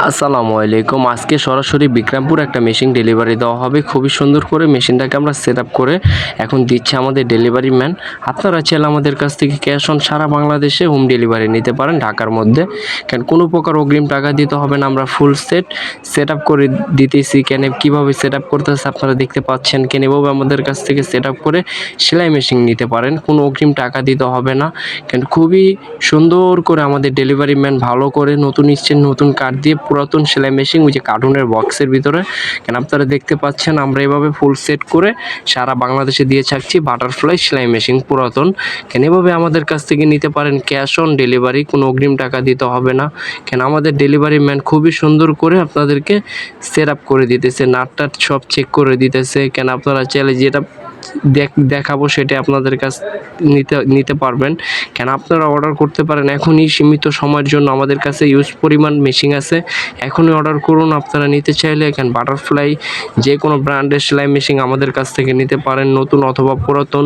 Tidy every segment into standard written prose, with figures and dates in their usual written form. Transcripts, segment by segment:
আসসালামু আলাইকুম। আজকে সরাসরি বিক্রমপুর একটা মেশিন ডেলিভারি দেওয়া হবে। খুবই সুন্দর করে মেশিনটাকে আমরা সেট আপ করে এখন দিচ্ছে আমাদের ডেলিভারি ম্যান। আপনারা চাইলে আমাদের কাছ থেকে ক্যাশ অন সারা বাংলাদেশে হোম ডেলিভারি নিতে পারেন ঢাকার মধ্যে। কেন কোনো প্রকার অগ্রিম টাকা দিতে হবে না, আমরা ফুল সেট আপ করে দিতেছি। কেন কীভাবে সেট আপ করতেছে আপনারা দেখতে পাচ্ছেন। কেন এভাবে আমাদের কাছ থেকে সেট আপ করে সেলাই মেশিন নিতে পারেন, কোনো অগ্রিম টাকা দিতে হবে না। কেন খুবই সুন্দর করে আমাদের ডেলিভারি ম্যান ভালো করে নতুন স্টেন নতুন কাঠ দিয়ে পুরাতন সেলাই মেশিন ওই যে কার্টুনের বক্সের ভিতরে কেন আপনারা দেখতে পাচ্ছেন আমরা এভাবে ফুল সেট করে সারা বাংলাদেশে দিয়ে থাকছি বাটারফ্লাই সেলাই মেশিন পুরাতন। কেন এভাবে আমাদের কাছ থেকে নিতে পারেন ক্যাশ অন ডেলিভারি, কোনো অগ্রিম টাকা দিতে হবে না। কেন আমাদের ডেলিভারি ম্যান খুবই সুন্দর করে আপনাদেরকে সেট আপ করে দিতেছে, নাট টাট সব চেক করে দিতেছে। কেন আপনারা চাইলে যেটা দেখাবো সেটা আপনাদের কাছ নিতে পারবেন। কেন আপনারা অর্ডার করতে পারেন এখনই, সীমিত সময়ের জন্য আমাদের কাছে ইউজ পরিমাণ মেশিন আছে, এখনই অর্ডার করুন। আপনারা নিতে চাইলে এখানে বাটারফ্লাই যে কোনো ব্র্যান্ডের সেলাই মেশিন আমাদের কাছ থেকে নিতে পারেন, নতুন অথবা পুরাতন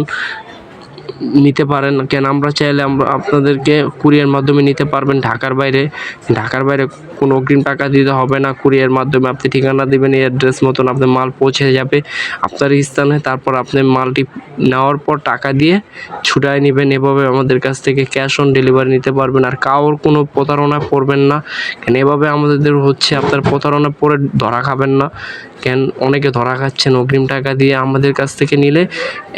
নিতে পারেন। কেন আমরা চাইলে আমরা আপনাদেরকে কুরিয়ার মাধ্যমে নিতে পারবেন ঢাকার বাইরে কোনো অগ্রিম টাকা দিতে হবে না। কুরিয়ার মাধ্যমে আপনি ঠিকানা দেবেন, এই অ্যাড্রেস মতন আপনার মাল পৌঁছে যাবে আপনার স্থানে। তারপর আপনি মালটি নেওয়ার পর টাকা দিয়ে ছুটায় নেবেন। এভাবে আমাদের কাছ থেকে ক্যাশ অন ডেলিভারি নিতে পারবেন। আর কারোর কোনো প্রতারণা করবেন না। কেন এভাবে আমাদের হচ্ছে আপনার প্রতারণা পরে ধরা খাবেন না। কেন অনেকে ধরা খাচ্ছেন অগ্রিম টাকা দিয়ে। আমাদের কাছ থেকে নিলে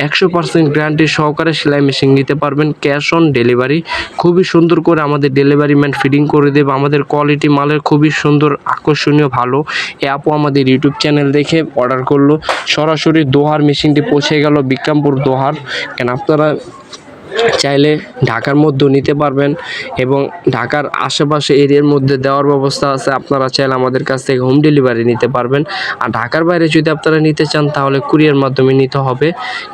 100% গ্যারান্টি সহকারে সেলাই মেশিন নিতে পারবেন ক্যাশ অন ডেলিভারি। খুবই সুন্দর করে আমাদের ডেলিভারি ম্যান ফিটিং করে দেবে। আমাদের কোয়ালিটি মালের খুবই সুন্দর, আকর্ষণীয়, ভালো। এ আপু আমাদের ইউটিউব চ্যানেল দেখে অর্ডার করলো, সরাসরি দোহার মেশিনটি পৌঁছে গেল বিক্রমপুর দোহার। কেন আপনারা চাইলে ঢাকার মধ্যেও নিতে পারবেন এবং ঢাকার আশেপাশে এরিয়ার মধ্যে দেওয়ার ব্যবস্থা আছে। আপনারা চাইলে আমাদের কাছ থেকে হোম ডেলিভারি নিতে পারবেন। আর ঢাকার বাইরে যদি আপনারা নিতে চান তাহলে কুরিয়ার মাধ্যমে নিতে হবে।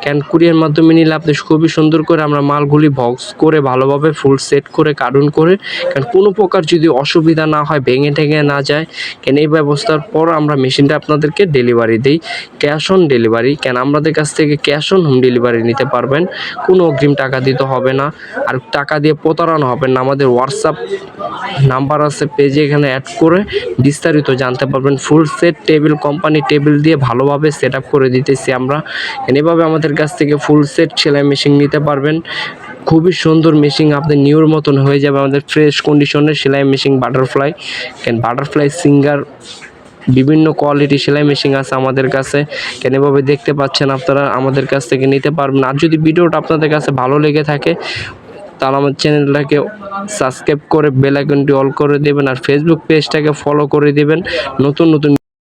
কেন কুরিয়ার মাধ্যমে নিলে আপনি খুবই সুন্দর করে আমরা মালগুলি বক্স করে ভালোভাবে ফুল সেট করে কার্টুন করে, কারণ কোনো প্রকার যদি অসুবিধা না হয়, ভেঙে ঠেঙে না যায়, কেন এই ব্যবস্থার পর আমরা মেশিনটা আপনাদেরকে ডেলিভারি দিই ক্যাশ অন ডেলিভারি। কেন আমাদের কাছ থেকে ক্যাশ অন হোম ডেলিভারি নিতে পারবেন, কোনো অগ্রিম টাকা দিতে হবে না। আর টাকা দিয়ে প্রতারণা হবে না। আমাদের হোয়াটসঅ্যাপ নাম্বার আছে পেজে, এখানে অ্যাড করে বিস্তারিত জানতে পারবেন। Full set table, company table দিয়ে ভালোভাবে সেট আপ করে দিতেছি আমরা। এভাবে আমাদের কাছ থেকে ফুল সেট সেলাই মেশিন নিতে পারবেন। খুবই সুন্দর মেশিন, আপনি নিউর মতন হয়ে যাবে। আমাদের ফ্রেশ কন্ডিশনের সেলাই মেশিন বাটারফ্লাই, কেন বাটারফ্লাই সিঙ্গার বিভিন্ন কোয়ালিটি সেলাই মেশিন আছে আমাদের কাছে। কেন এভাবে দেখতে পাচ্ছেন আপনারা আমাদের কাছ থেকে নিতে পারবেন। আর যদি ভিডিওটা আপনাদের কাছে ভালো লেগে থাকে তাহলে আমার চ্যানেলটাকে সাবস্ক্রাইব করে বেল আইকনটি অল করে দেবেন। আর ফেসবুক পেজটাকে ফলো করে দেবেন। নতুন